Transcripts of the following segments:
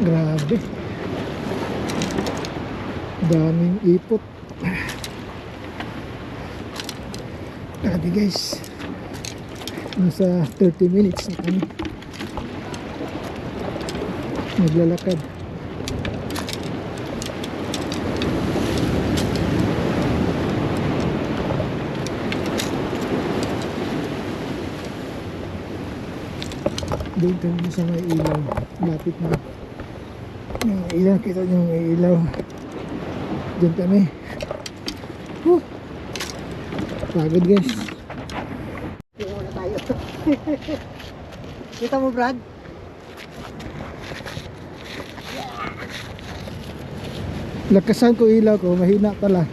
Grabe. Daming ipot. Grabe guys. Nasa 30 minutes na kami naglalakad. Doon kami sa may ilaw. Lapit na yung ilaw. Kita nyo may ilaw. Doon kami. Pagod guys. Muna tayo. Kita mo Brad? Lakasan ko ilaw ko. Mahina pala.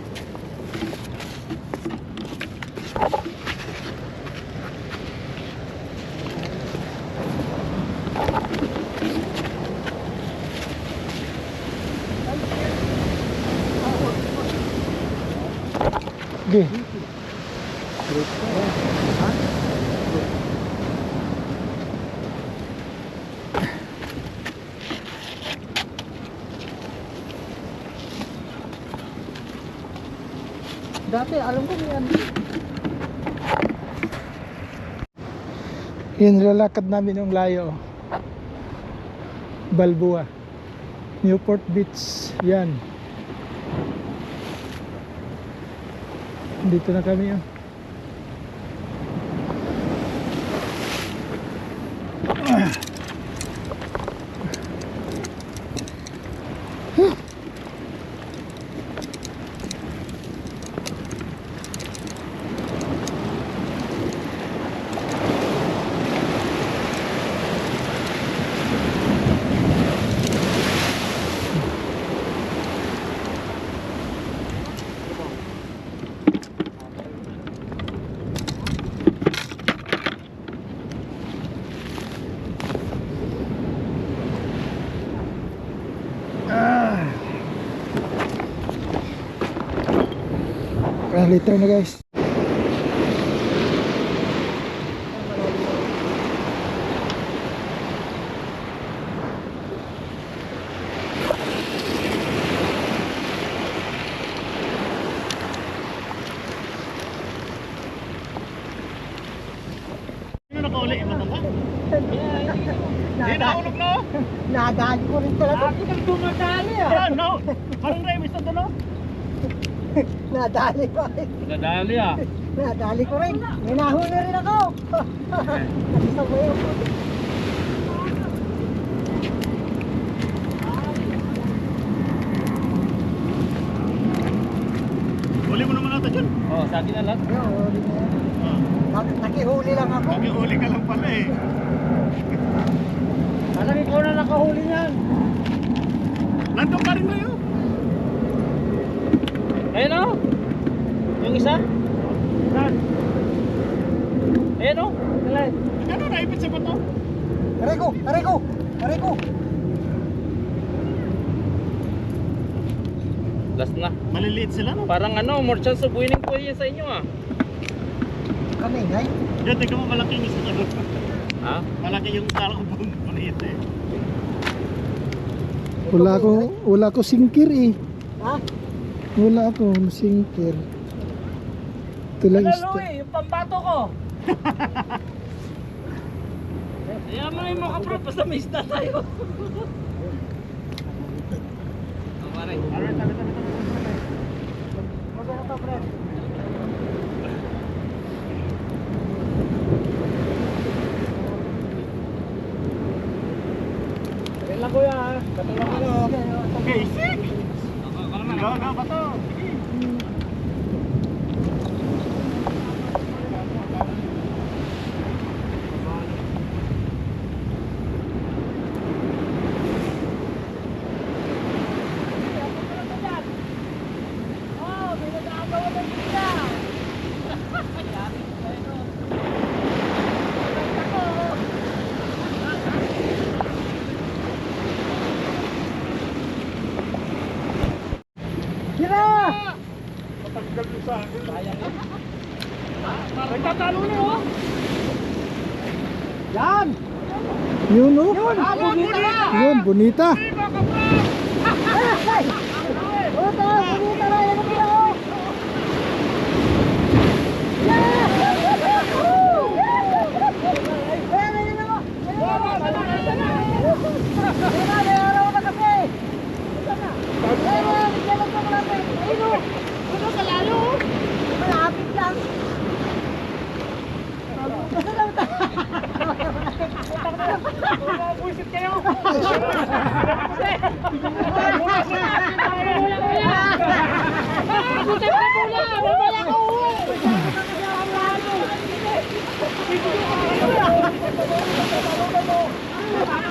Okay. Dati alam ko yan. Yun, nilalakad namin yung layo. Balboa, Newport Beach. Yan. Dito na kami yun. Later na guys. Sino nakauli yung matanda? Hindi nahulog na. Nadali ko rin talaga. Lagi kang dumadali ah. Yan, no. Parang Remis na doon, no? Nadali ko rin. Nadali ah. Nadali ko rin. May nahuli rin ako. Nakisabay ako. Huli mo naman natin dyan. Oo, sa akin na lang. Huli na yan. Nakihuli lang ako. Nakihuli ka lang pala eh. Alam ko na nakahuli niyan. Nandun pa rin na yun. Ayun o. Yung isa. Saan? Ayun o. Alay. Ano naipit sa bato? Aray ko! Aray ko! Aray ko! Last na. Maliliit sila no? Parang ano, more chance of winning po yan sa inyo ah. Kami, ngay. Diyan, tingnan mo malaking isa na doon. Ha? Malaki yung talong bonito eh. Wala ko singkir eh. Ha? Wala ako singkir. Ito lang Ano isda. Louie, yung pambato ko. Kaya mo na yung mga bro, basta may isda tayo. Alright. Maganda to, pre. Kailan lang kuya ha? Katulong ano. Okay, sick! Go, go, bato! Nagtatalo na oh! Yan! Yun oh. Yun! Bonita na! Yun, bonita. Ay! Bonita! Bonita na! Yan ang pinako! Malapit lang. Buisit kayo!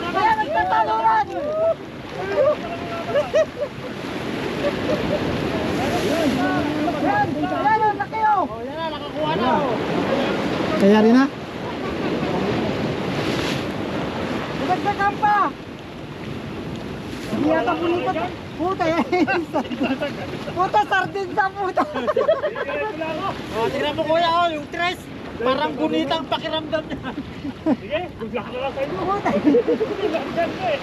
Kaya nagtataluran! Yan, laki oh! Nakakuha na! Kaya rin ha? Nagdagdagan pa! Hindi yata bonita. Puta yan! Puta, sardin sa puta! Oh, tingnan mo kuya, oh, yung tres. Parang gunitang pakiramdam niya. Sige, good luck na lang sa inyo. Puta! Good luck dyan eh.